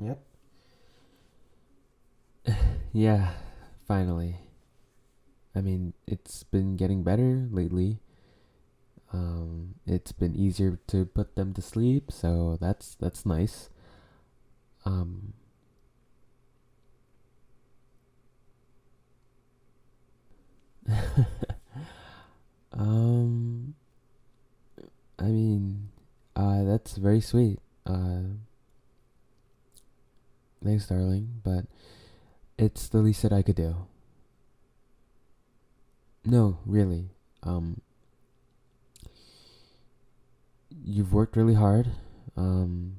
Yep. Yeah, finally. I mean, it's been getting better lately. It's been easier to put them to sleep, so that's nice. Um, um, I mean, that's very sweet. Thanks, darling, but it's the least that I could do. No, really. Um, you've worked really hard, um,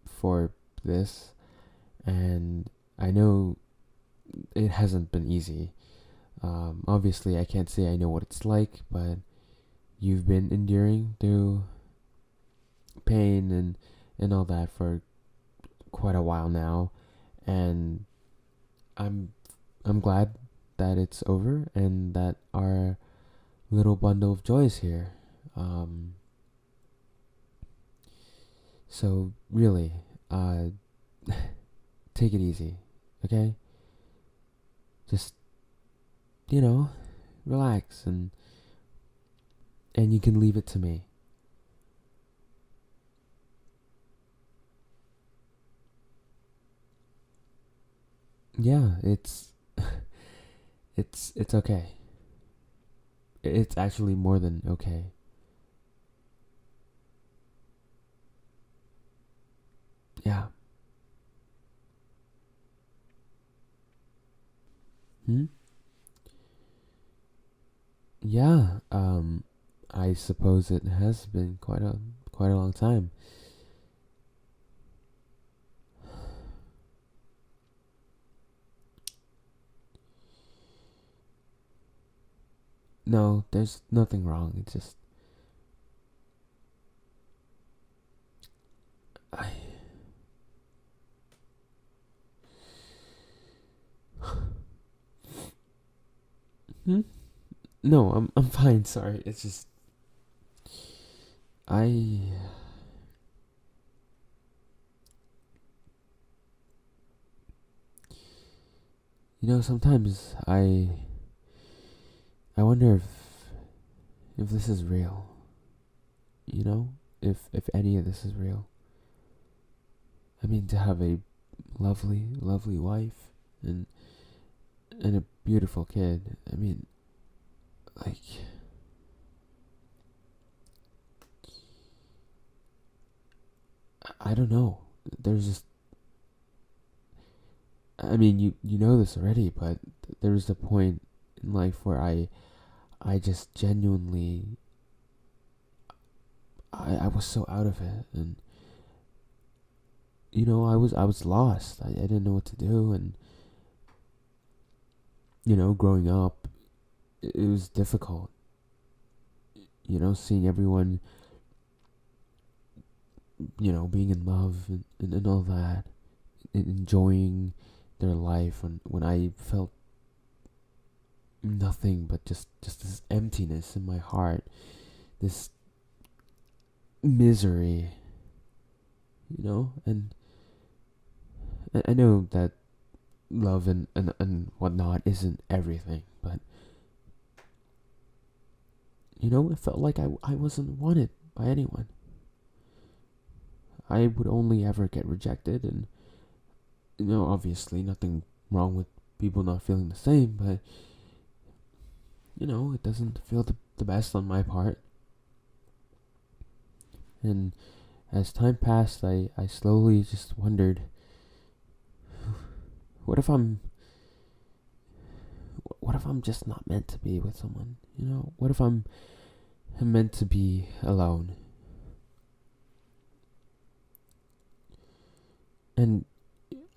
for this, and I know it hasn't been easy. Obviously, I can't say I know what it's like, but you've been enduring through pain and all that for quite a while now, and I'm I'm glad that it's over and that our little bundle of joy is here. Um, so really, uh, take it easy, okay? Just relax and you can leave it to me. Yeah, it's okay. It's actually more than okay. Yeah. Hmm? Yeah. I suppose it has been quite a long time. No, there's nothing wrong. It's just I hmm? No, I'm fine, sorry. It's just I sometimes I wonder if this is real. You know? If any of this is real. I mean to have a lovely wife and a beautiful kid. I mean, like I don't know. There's just I mean, you know this already, but there was a point in life where I just genuinely I was so out of it, and I was lost. I didn't know what to do, and growing up, it was difficult. Seeing everyone being in love and all that, and enjoying their life, and when I felt nothing but just this emptiness in my heart, this misery, and I know that love and whatnot isn't everything, but it felt like I wasn't wanted by anyone. I would only ever get rejected, and obviously nothing wrong with people not feeling the same, but it doesn't feel the best on my part. And as time passed, I slowly just wondered, what if I'm just not meant to be with someone? What if I'm meant to be alone? And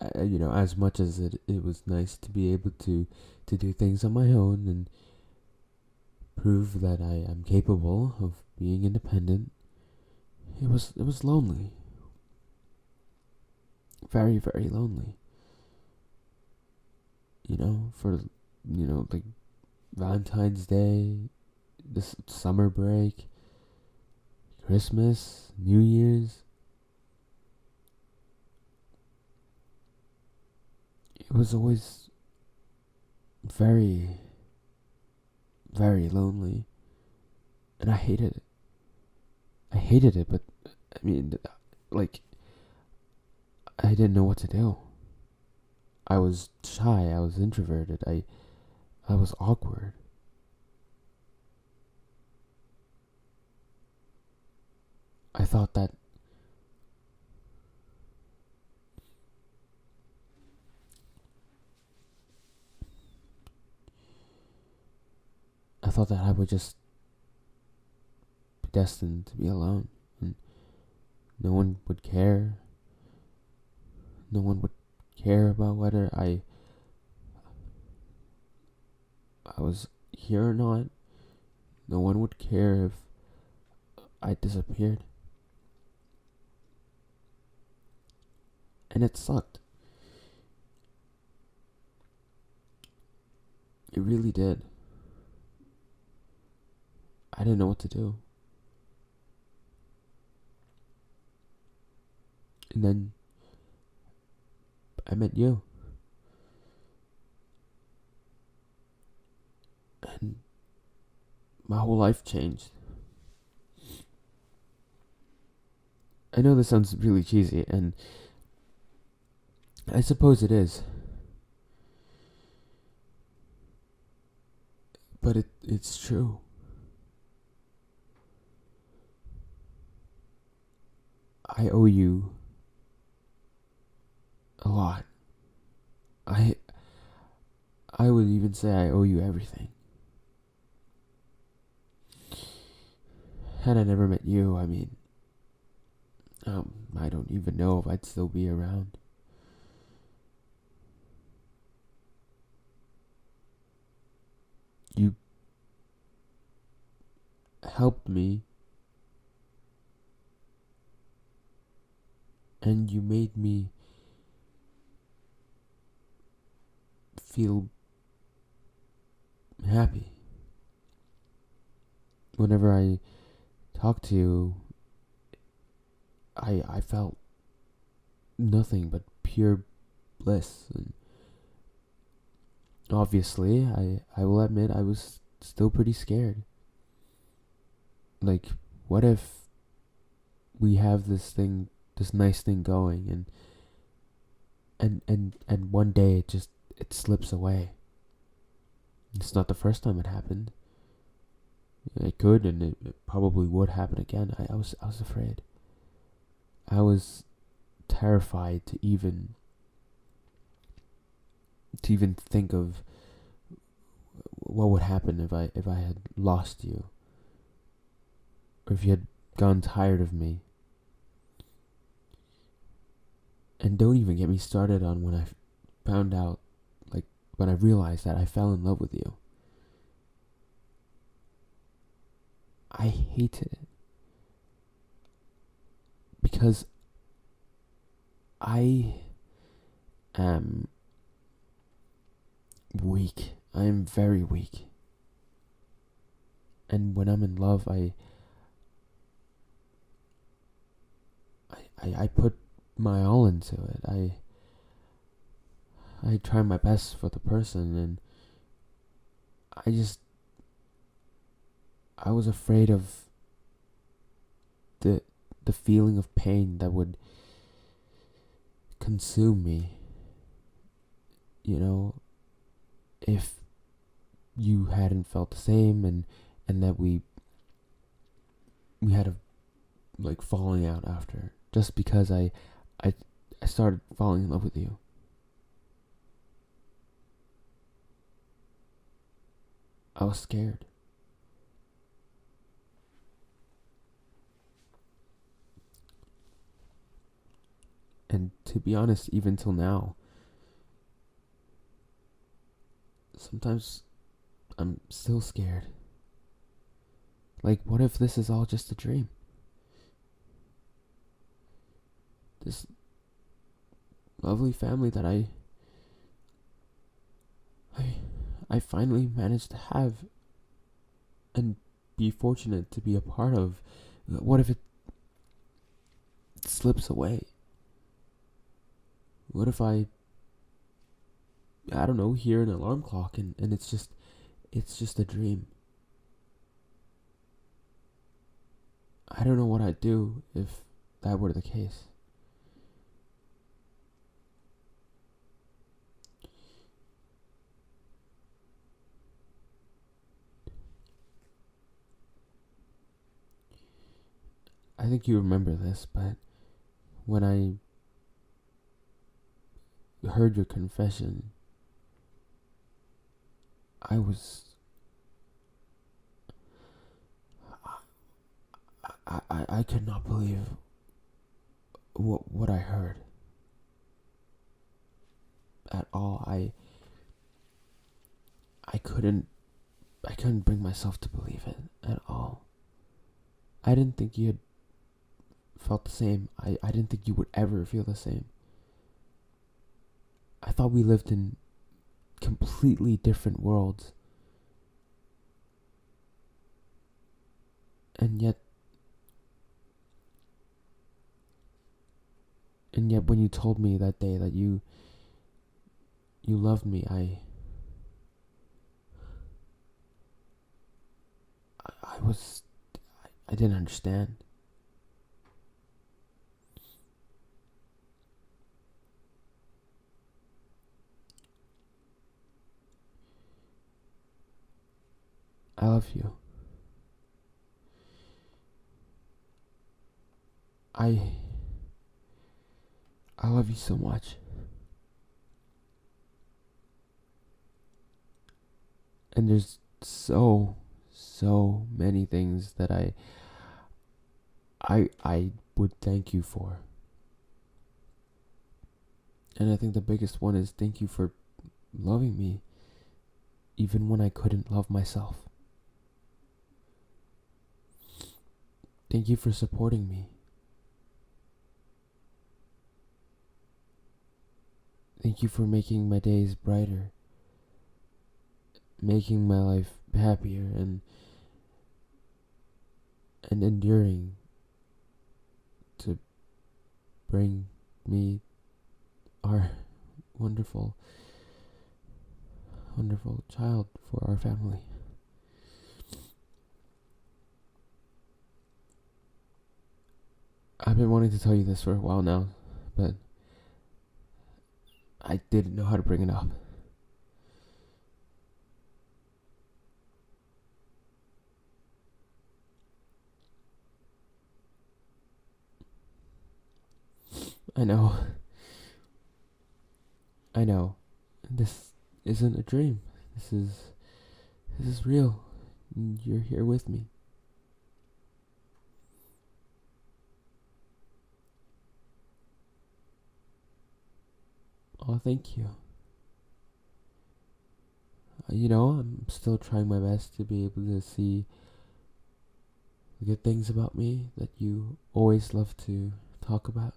as much as it was nice to be able to do things on my own and prove that I am capable of being independent, it was lonely, very very lonely. For like Valentine's Day, this summer break, Christmas, New Year's. it was always very, very lonely, and I hated it. I hated it, but I mean, like, I didn't know what to do. I was shy, I was introverted, I was awkward. I thought that I would just be destined to be alone, and no one would care. No one would care about whether I was here or not. No one would care if I disappeared. And it sucked. It really did. I didn't know what to do. And then I met you. And my whole life changed. I know this sounds really cheesy, and I suppose it is. But it's true. I owe you a lot. I would even say I owe you everything. Had I never met you, I mean, I don't even know if I'd still be around. You helped me, and you made me feel happy. Whenever I talked to you, I felt nothing but pure bliss. And obviously, I will admit I was still pretty scared. Like, what if we have this nice thing going, and one day it slips away. It's not the first time it happened. It could, and it probably would happen again. I was afraid. I was terrified to even think of what would happen if I had lost you, or if you had gone tired of me. And don't even get me started on when I found out, like, when I realized that I fell in love with you. I hated it. Because I am weak. I am very weak. And when I'm in love, I put my all into it. I try my best for the person, and I was afraid of the feeling of pain that would consume me. You know, if you hadn't felt the same, and that we had a falling out after, just because I started falling in love with you. I was scared. And to be honest, even till now, sometimes I'm still scared. Like, what if this is all just a dream? This lovely family that I finally managed to have and be fortunate to be a part of. What if it slips away? What if I I don't know, hear an alarm clock, and it's just a dream. I don't know what I'd do if that were the case. I think you remember this, but when I heard your confession, I was. I could not believe what I heard at all. I couldn't bring myself to believe it at all. I didn't think you had felt the same. I didn't think you would ever feel the same. I thought we lived in completely different worlds. And yet when you told me that day that you loved me, I didn't understand. I love you. I love you so much. And there's so many things that I would thank you for. And I think the biggest one is thank you for loving me even when I couldn't love myself. Thank you for supporting me. Thank you for making my days brighter, making my life happier and enduring to bring me our wonderful child for our family. I've been wanting to tell you this for a while now, but I didn't know how to bring it up. I know. This isn't a dream. This is real. You're here with me. Oh, thank you. I'm still trying my best to be able to see the good things about me that you always love to talk about.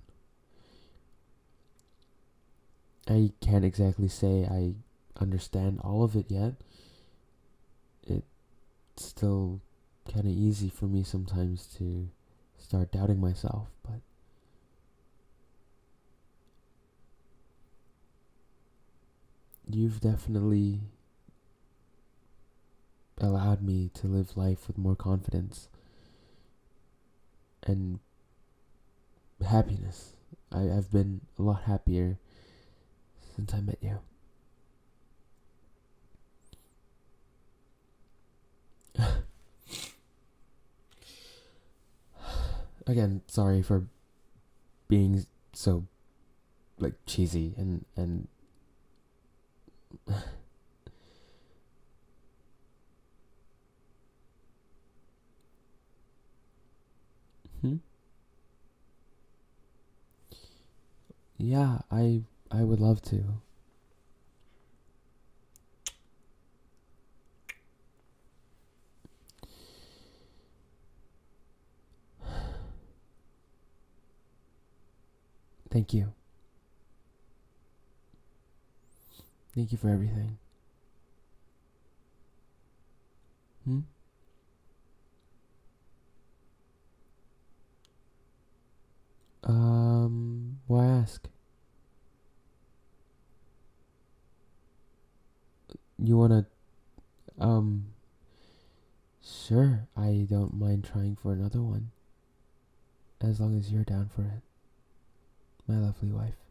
I can't exactly say I understand all of it yet. It's still kind of easy for me sometimes to start doubting myself, but you've definitely allowed me to live life with more confidence and happiness. I've been a lot happier since I met you. Again, sorry for being so cheesy and hmm? Yeah, I would love to. Thank you. Thank you for everything. Hmm? Why ask? You wanna, um, sure, I don't mind trying for another one. As long as you're down for it, my lovely wife.